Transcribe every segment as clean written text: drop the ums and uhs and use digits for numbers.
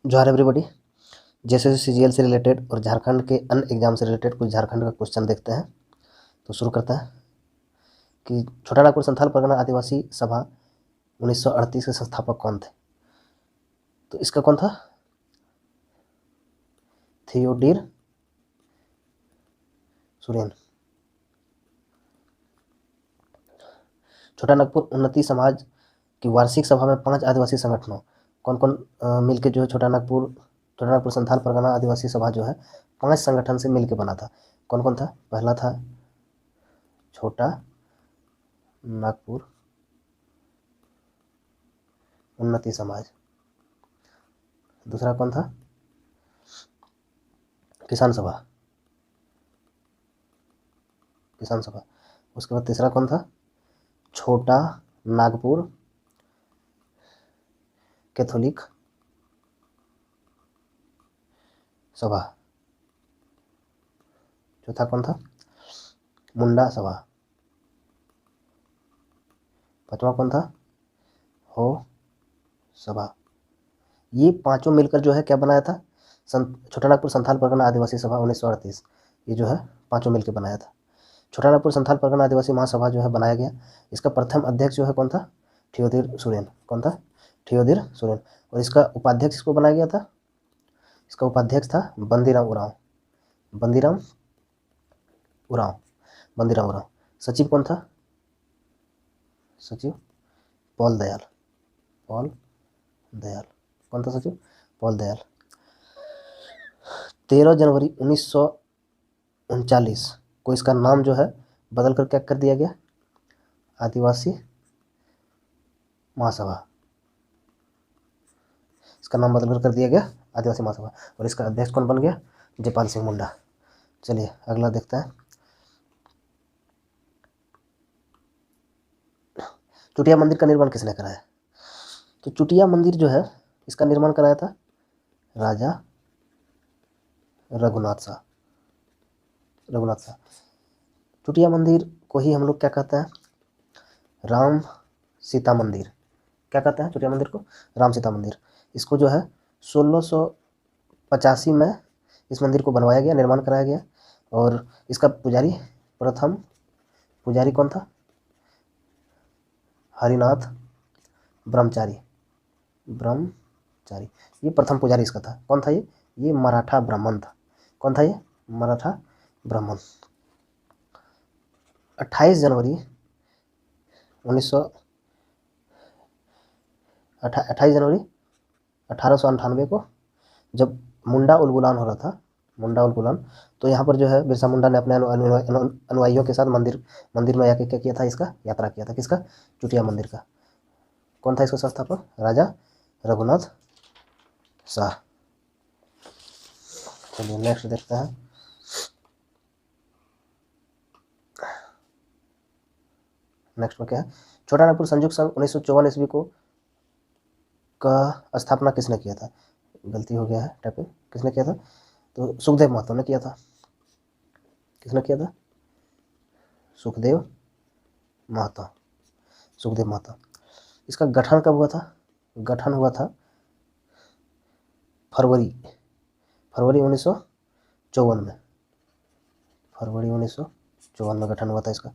जोहार एवरीबॉडी। जैसे सीजीएल से रिलेटेड और झारखंड के अन्य एग्जाम से रिलेटेड कुछ झारखंड का क्वेश्चन देखते हैं। तो शुरू करते हैं कि छोटा नागपुर संथाल परगना आदिवासी सभा 1938 के संस्थापक कौन थे? तो इसका कौन था? थियोडीर सुरेन। छोटा नागपुर उन्नति समाज की वार्षिक सभा में 5 आदिवासी संगठनों कौन कौन मिलके जो है छोटा नागपुर संथाल परगना आदिवासी सभा जो है 5 संगठन से मिलके बना था। कौन कौन था? पहला था छोटा नागपुर उन्नति समाज। दूसरा कौन था? किसान सभा। उसके बाद तीसरा कौन था? छोटा नागपुर कैथोलिक सभा। चौथा कौन था? मुंडा सभा। पांचवा कौन था? हो सभा। ये पांचों मिलकर जो है क्या बनाया था? छोटा नागपुर संथाल परगना आदिवासी सभा 1938। ये जो है पांचों मिलकर बनाया था। छोटा नागपुर संथाल परगना आदिवासी महासभा जो है बनाया गया। इसका प्रथम अध्यक्ष जो है कौन था? थियोडीर सुरेन। कौन था? थियोडीर सुरेन। और इसका उपाध्यक्ष किसको बनाया गया था? इसका उपाध्यक्ष था बंदीराम उरांव। सचिव कौन था? सचिव पॉल दयाल। कौन था सचिव? पॉल दयाल। 13 जनवरी 1939 को इसका नाम जो है बदल कर क्या कर दिया गया? आदिवासी महासभा। इसका नाम बदल कर दिया गया आदिवासी महासभा। और इसका अध्यक्ष कौन बन गया? जयपाल सिंह मुंडा। चलिए अगला देखते हैं। चुटिया मंदिर का निर्माण किसने कराया? तो चुटिया मंदिर जो है इसका निर्माण कराया था राजा रघुनाथ शाह। चुटिया मंदिर को ही हम लोग क्या कहते हैं? राम सीता मंदिर। क्या कहते हैं चुटिया मंदिर को? राम सीता मंदिर। इसको जो है 1685 में इस मंदिर को बनवाया गया, निर्माण कराया गया। और इसका प्रथम पुजारी कौन था? हरिनाथ ब्रह्मचारी। ये प्रथम पुजारी इसका था। कौन था ये? ये मराठा ब्राह्मण था। कौन था ये? मराठा ब्राह्मण। 28 जनवरी 1898 को जब मुंडा उलगुलान हो रहा था, तो यहाँ पर जो है बिरसा मुंडा ने अपने अनुयायियों के साथ मंदिर में आके क्या किया था? इसका यात्रा किया था। किसका? चुटिया मंदिर का। कौन था इसका संस्थापक? राजा रघुनाथ शाह। चलिए नेक्स्ट देखते हैं। नेक्स्ट में क्या है? छोटा नागपुर संयुक्त संघ 1954 ईस्वी को का स्थापना किसने किया था? गलती हो गया है टाइपिंग। किसने किया था? तो सुखदेव महतो ने किया था। किसने किया था? सुखदेव महतो। इसका गठन कब हुआ था? गठन हुआ था फरवरी 1954 में। फरवरी 1954 में गठन हुआ था इसका।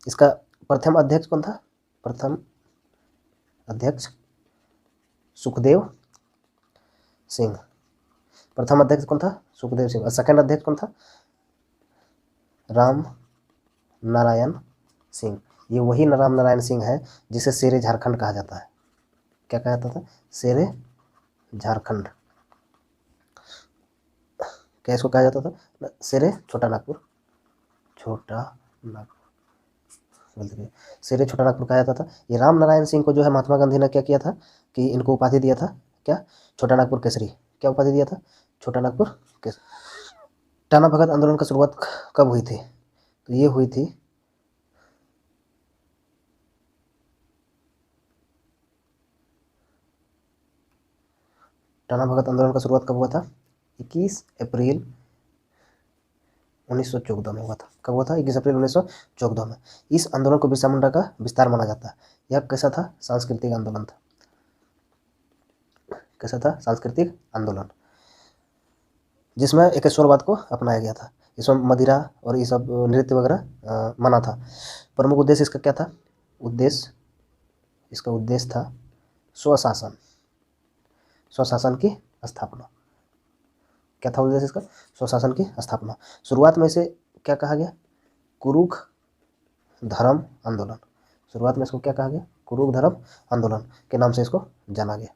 इसका प्रथम अध्यक्ष कौन था? प्रथम अध्यक्ष सुखदेव सिंह। प्रथम अध्यक्ष कौन था? सुखदेव सिंह। और सेकंड अध्यक्ष कौन था? राम नारायण सिंह। ये वही राम नारायण सिंह है जिसे शेरे झारखंड कहा जाता है। क्या कहा जाता था? शेरे झारखंड। क्या इसको कहा जाता था? शेरे छोटा नागपुर। शेरे छोटा नागपुर कहा जाता था। ये राम नारायण सिंह को जो है महात्मा गांधी ने क्या किया था कि इनको उपाधि दिया था? क्या? छोटा नागपुर केसरी। क्या उपाधि दिया था? छोटा नागपुर केसरी। टाना भगत आंदोलन का शुरुआत कब हुई थी? तो ये हुई थी टाना भगत आंदोलन का शुरुआत कब हुआ था? 21 अप्रैल 1914 में हुआ था। कब हुआ था? 21 अप्रैल 1914 में। इस आंदोलन को बिरसा मुंडा का विस्तार माना जाता है। यह कैसा था? सांस्कृतिक आंदोलन था। कैसा था? सांस्कृतिक आंदोलन, जिसमें एकेश्वरवाद को अपनाया गया था। इसमें मदिरा और ये सब नृत्य वगैरह मना था। प्रमुख उद्देश्य इसका क्या था? इसका उद्देश्य था स्वशासन, स्वशासन की स्थापना। क्या था उद्देश्य इसका? स्वशासन की स्थापना। शुरुआत में इसे क्या कहा गया? कुरुख धर्म आंदोलन। शुरुआत में इसको क्या कहा गया? कुरुख धर्म आंदोलन के नाम से इसको जाना गया।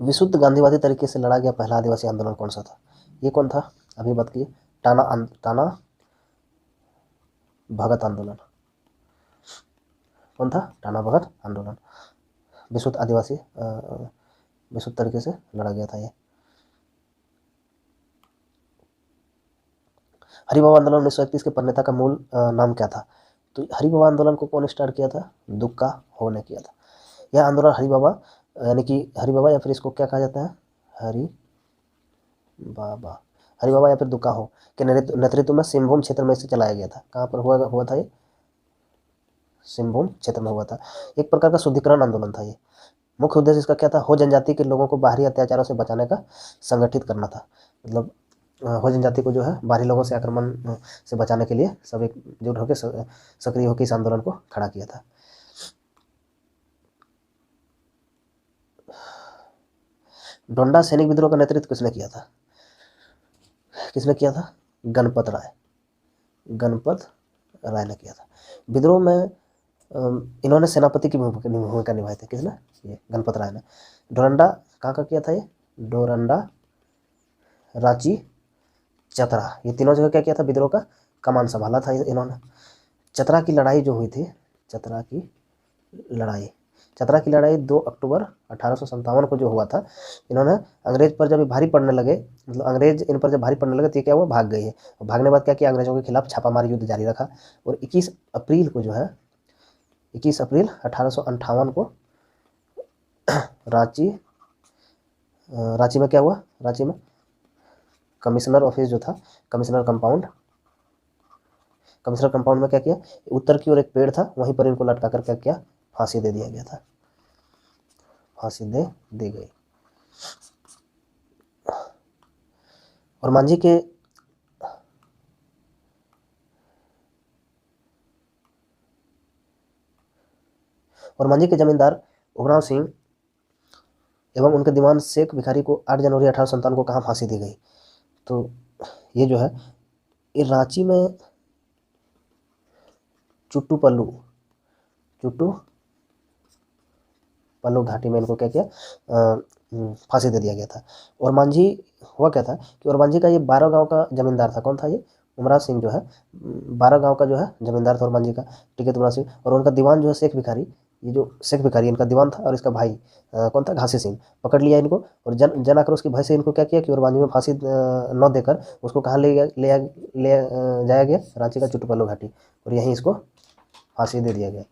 विशुद्ध गांधीवादी तरीके से लड़ा गया पहला आदिवासी आंदोलन कौन सा था? ये कौन था? अभी बात किए, टाना भगत आंदोलन। कौन था? टाना भगत आंदोलन। विशुद्ध विशुद्ध तरीके से लड़ा गया था ये। हरिबाबा आंदोलन 1931 के प्रणेता का मूल नाम क्या था? तो हरिबाबा आंदोलन को कौन स्टार्ट किया था? दुक्का हो ने किया था। यह आंदोलन हरिबाबा यानी कि हरिबाबा या फिर इसको क्या कहा जाता है? हरिबाबा या फिर दुक्का हो के नेतृत्व में सिंहभूम क्षेत्र में से चलाया गया था। कहाँ पर हुआ था ये? सिंहभूम क्षेत्र में हुआ था। एक प्रकार का शुद्धिकरण आंदोलन था ये। मुख्य उद्देश्य इसका क्या था? हो जनजाति के लोगों को बाहरी अत्याचारों से बचाने का संगठित करना था। मतलब हो जनजाति को जो है बाहरी लोगों से आक्रमण से बचाने के लिए सब एकजुट होकर सक्रिय होकर इस आंदोलन को खड़ा किया था। डोंडा सैनिक विद्रोह का नेतृत्व किसने किया था? किसने किया था? गणपत राय ने किया था। विद्रोह में इन्होंने सेनापति की भूमिका निभाई थी। किसने? ये गणपत राय ने। डोरंडा कहाँ का किया था ये? डोरंडा, रांची, चतरा, ये तीनों जगह क्या किया था? विद्रोह का कमान संभाला था इन्होंने। चतरा की लड़ाई जो हुई थी, चतरा की लड़ाई 2 अक्टूबर 1857 को जो हुआ था, इन्होंने अंग्रेज पर जब भारी पड़ने लगे, मतलब अंग्रेज इन पर जब भारी पड़ने लगे तो क्या हुआ? भाग गई है। और भागने के बाद क्या किया? अंग्रेजों के खिलाफ छापामारी युद्ध जारी रखा। और 21 अप्रैल को जो है 21 अप्रैल 1858 को रांची में क्या हुआ? रांची में कमिश्नर ऑफिस जो था, कमिश्नर कंपाउंड में क्या किया? उत्तर की ओर एक पेड़ था, वहीं पर इनको लटका कर क्या किया? फांसी दे दिया गया था। फांसी दे दी गई। और मांझी के जमींदार उमराव सिंह एवं उनके दीवान शेख भिखारी को 8 जनवरी 1857 को कहाँ फांसी दी गई? तो ये जो है ये रांची में चुट्टू पल्लू घाटी में इनको क्या किया? फांसी दे दिया गया था। और मांझी हुआ क्या था कि और मांझी का ये 12 गांव का जमींदार था। कौन था ये? उमराव सिंह जो है 12 गांव का जो है जमींदार था और मांझी का, ठीक है, उमराव सिंह। और उनका दीवान जो है शेख भिखारी, ये जो शेख भिखारी इनका दीवान था, और इसका भाई कौन था? घासी सिंह। पकड़ लिया इनको और जन आक्रोश की भय से इनको क्या किया कि और मांझी में फांसी न देकर उसको कहाँ जाया गया? रांची का चुट्टू पल्लू घाटी, और यहीं इसको फांसी दे दिया गया।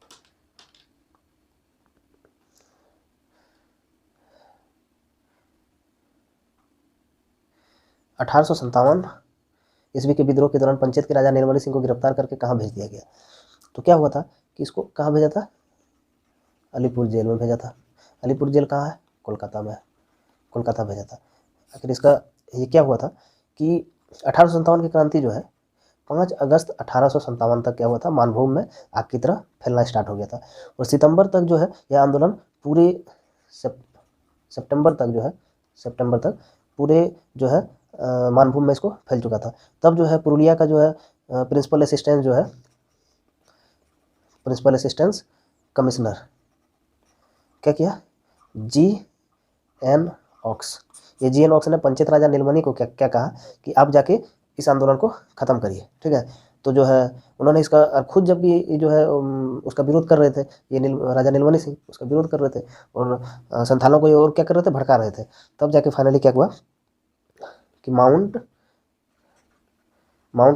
(1857) ईस्वी के विद्रोह के दौरान पंचायत के राजा निर्मली सिंह को गिरफ्तार करके कहाँ भेज दिया गया? तो क्या हुआ था कि इसको कहाँ भेजा था? अलीपुर जेल में भेजा था। अलीपुर जेल कहाँ है? कोलकाता में है। कोलकाता भेजा था। आखिर इसका ये क्या हुआ था कि 1857 की क्रांति जो है 5 अगस्त 1857 तक क्या हुआ था? मानभूम में आग की तरह फैलना स्टार्ट हो गया था। और सितंबर तक जो है यह आंदोलन पूरे सितंबर तक पूरे जो है मानभूम में इसको फैल चुका था। तब जो है पुरुलिया का जो है प्रिंसिपल असिस्टेंस कमिश्नर क्या किया? G.N. ऑक्स। ये G.N. ऑक्स ने पंचायत राजा नीलमणि को क्या कहा कि आप जाके इस आंदोलन को खत्म करिए, ठीक है। तो जो है उन्होंने इसका खुद जबकि ये जो है उसका विरोध कर रहे थे, ये राजा नीलमणि सिंह उसका विरोध कर रहे थे और संथालों को ये और क्या कर रहे थे, भड़का रहे थे। तब जाके फाइनली क्या हुआ कि माउंट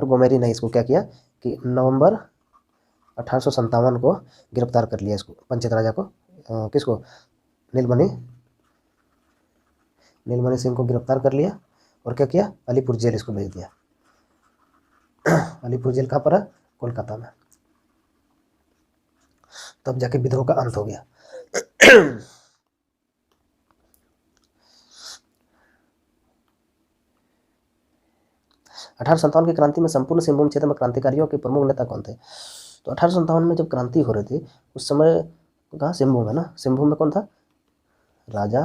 गोमेरी ने इसको क्या किया कि नवंबर 1857 को गिरफ्तार कर लिया इसको, पंचायत राजा को, किसको, नीलमणि सिंह को गिरफ्तार कर लिया और क्या किया, अलीपुर जेल इसको भेज दिया। अलीपुर जेल कहाँ पर है, कोलकाता में। तब जाके विद्रोह का अंत हो गया। 1857 की क्रांति में संपूर्ण सिंहभूम क्षेत्र में क्रांतिकारियों के प्रमुख नेता कौन थे? तो 1857 में जब क्रांति हो रही थी उस समय कहाँ, सिंहभूम है ना, सिंहभूम में कौन था, राजा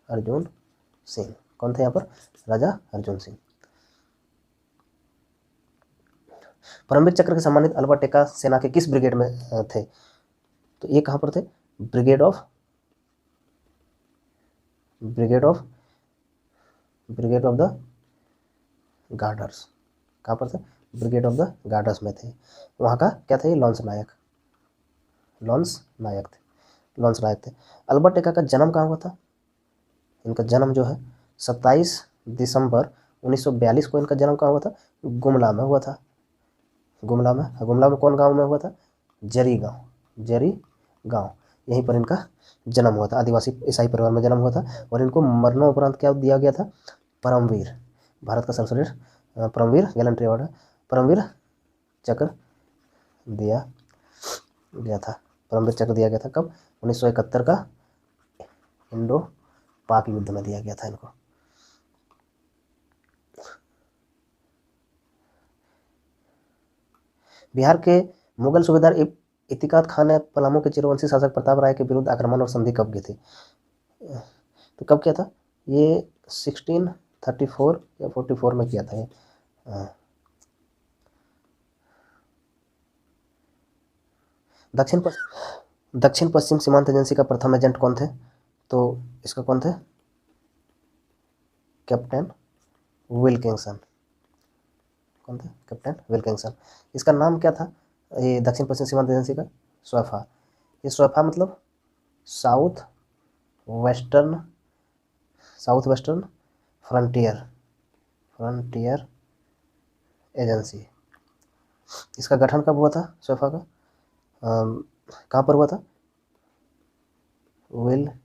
अर्जुन सिंह। कौन थे यहाँ पर, राजा अर्जुन सिंह। परमवीर चक्र के सम्मानित अल्बर्ट एक्का सेना के किस ब्रिगेड में थे? तो ये कहाँ पर थे, ब्रिगेड ऑफ द गार्डर्स। कहाँ पर थे, ब्रिगेड ऑफ द गार्डर्स में थे। वहाँ का क्या थे, लॉन्स नायक थे। अल्बर्ट एक्का का जन्म कहाँ हुआ था? इनका जन्म जो है 27 दिसंबर 1942 को इनका जन्म कहाँ हुआ था, गुमला में हुआ था। गुमला में कौन गांव में हुआ था, जरी गांव, यहीं पर इनका जन्म हुआ था। आदिवासी ईसाई परिवार में जन्म हुआ था और इनको मरणोपरांत क्या दिया गया था, परमवीर, भारत का सर्वश्रेष्ठ परमवीर गैलेंट्री अवार्ड, परमवीर चक्र दिया गया था। परमवीर चक्र दिया गया था कब, 1971 का इंडो पाक युद्ध में दिया गया था इनको। बिहार के मुगल सूबेदार इतिकाद खान ने पलामू के चिरवंशी शासक प्रताप राय के विरुद्ध आक्रमण और संधि कब की थी? तो कब किया था ये, 1634 या 44 में किया था ये। दक्षिण पश्चिम सीमांत एजेंसी का प्रथम एजेंट कौन थे? तो इसका कौन थे, कैप्टन विल्किंसन। कौन थे, कैप्टन विल्किंसन। इसका नाम क्या था, ये दक्षिण पश्चिम सीमांत एजेंसी का, स्वाफा। ये स्वाफा मतलब साउथ वेस्टर्न फ्रंटियर एजेंसी। इसका गठन कब हुआ था स्वाफा का, कहाँ पर हुआ था, विल्किंसनगंज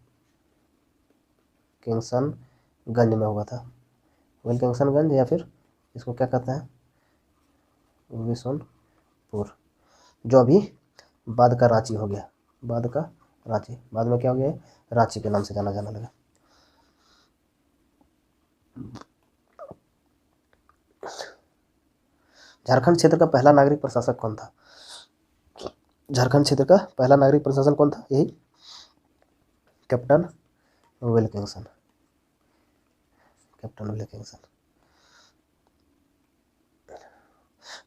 में हुआ था। विल्किंसनगंज या फिर इसको क्या कहते हैं, बिशनपुर, जो अभी बाद का रांची हो गया। बाद में क्या हो गया, रांची के नाम से जाना लगा। झारखंड क्षेत्र का पहला नागरिक प्रशासक कौन था? झारखंड क्षेत्र का पहला नागरिक प्रशासन कौन था, यही कैप्टन विल्किंसन।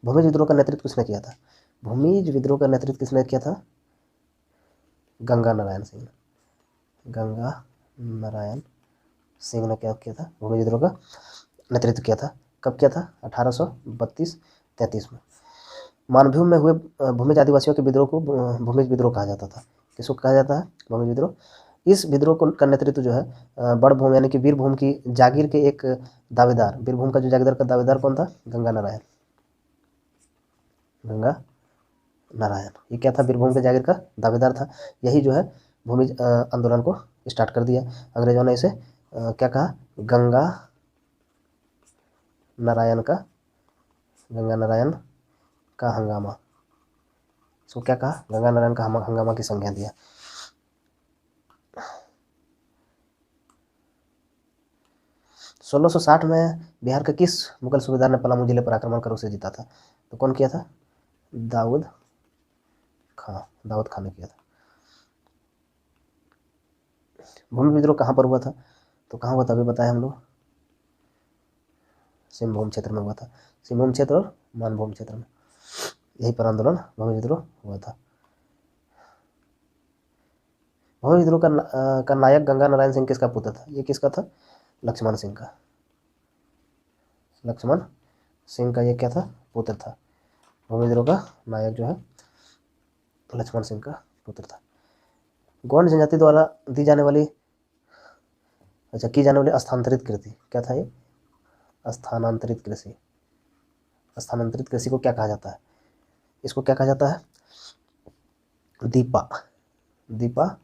भूमिज विद्रोह का नेतृत्व किसने किया था? भूमिज विद्रोह का नेतृत्व किसने किया था, गंगा नारायण सिंह ने क्या किया था, भूमिज विद्रोह का नेतृत्व किया था। कब किया था, 1832-33 में। मानभूम में हुए भूमिज आदिवासियों के विद्रोह को भूमिज विद्रोह कहा जाता था। किसको कहा जाता है, भूमिज विद्रोह। इस विद्रोह को का नेतृत्व जो है बड़भूम यानी कि वीरभूम की जागीर के एक दावेदार, वीरभूम का जो जागीरदार का दावेदार कौन था, गंगा नारायण। ये क्या था, वीरभूम के जागीर का दावेदार था। यही जो है भूमिज आंदोलन को स्टार्ट कर दिया। अंग्रेजों ने इसे क्या कहा, गंगा नारायण का हंगामा। इसको क्या कहा, गंगा नारायण का हंगामा की संज्ञा दिया। सोलह सौ 60 में बिहार के किस मुगल सूबेदार ने पलामू जिले पर आक्रमण कर उसे जीता था? तो कौन किया था, दाऊद खान ने किया था। भूमि विद्रोह कहाँ पर हुआ था? तो कहाँ हुआ था, अभी बताया हम लोग, सिंहभूम क्षेत्र में हुआ था। सिंहभूम क्षेत्र और मानभूम क्षेत्र में, यही पर आंदोलन भूमि विद्रोह हुआ था। भूमि विद्रोह का नायक गंगा नारायण सिंह किसका पुत्र था? ये किसका था, लक्ष्मण सिंह का ये क्या था, पुत्र था। भूमि विद्रोह का नायक जो है लक्ष्मण सिंह का पुत्र था। गौंड जनजाति द्वारा दी जाने वाली की जाने वाली स्थानांतरित कृषि क्या था ये? स्थानांतरित कृषि। स्थानांतरित कृषि को क्या कहा जाता है? इसको क्या कहा जाता है? दीपा, दीपा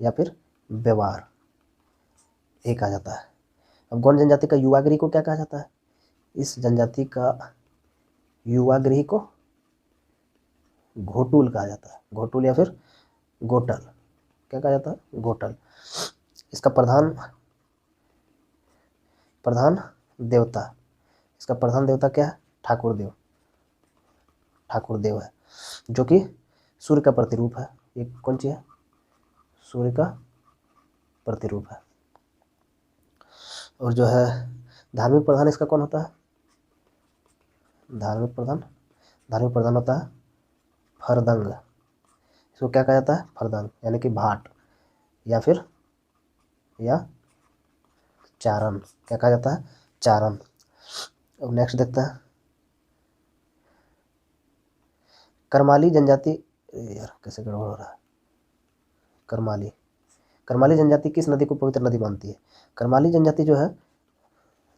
या फिर व्यवहार, ये कहा जाता है। अब गौंड जनजाति का युवा गृह को क्या कहा जाता है? इस जनजाति का युवा गृह को घोटुल कहा जाता है। घोटुल या फिर गोटल, क्या कहा जाता है? गोटल। इसका प्रधान देवता, इसका प्रधान देवता क्या है? ठाकुर देव, ठाकुर देव है, जो कि सूर्य का प्रतिरूप है। ये कौन चीज है? सूर्य का प्रतिरूप है। और जो है धार्मिक प्रधान इसका कौन होता है? धार्मिक प्रधान होता है फरदंग। इसको क्या कहा जाता है? फरदंग, यानी कि भाट या फिर चारण, क्या कहा जाता है? चारण। अब नेक्स्ट देखते हैं करमाली जनजाति। यार कैसे गड़बड़ हो रहा है? करमाली जनजाति किस नदी को पवित्र नदी मानती है? करमाली जनजाति जो है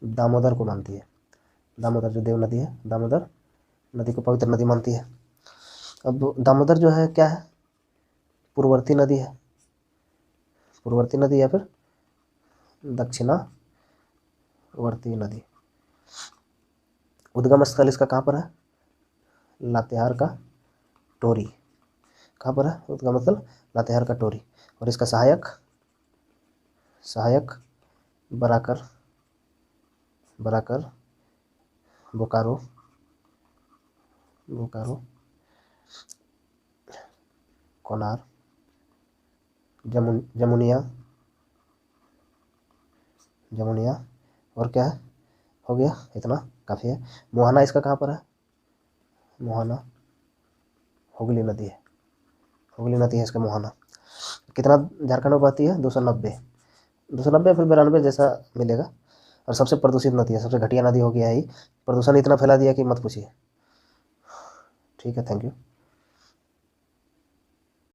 दामोदर को मानती है। दामोदर जो देव नदी है, दामोदर नदी को पवित्र नदी मानती है। अब दामोदर जो है क्या है? पूर्ववर्ती नदी है, पूर्ववर्ती नदी या फिर दक्षिणावर्ती नदी। उद्गम स्थल इसका कहाँ पर है? लातेहार का टोरी। कहाँ पर है उद्गम स्थल? लातेहार का टोरी। और इसका सहायक बराकर बोकारो, कोनार, जमुनिया और क्या है? हो गया, इतना काफ़ी है। मोहाना इसका कहाँ पर है? मोहाना हुगली नदी है, इसका मोहाना। कितना झारखंड में बहती है? 290 फिर 92 जैसा मिलेगा। और सबसे प्रदूषित नदी है, सबसे घटिया नदी हो गया है। प्रदूषण इतना फैला दिया कि मत पूछिए। ठीक है, थैंक यू।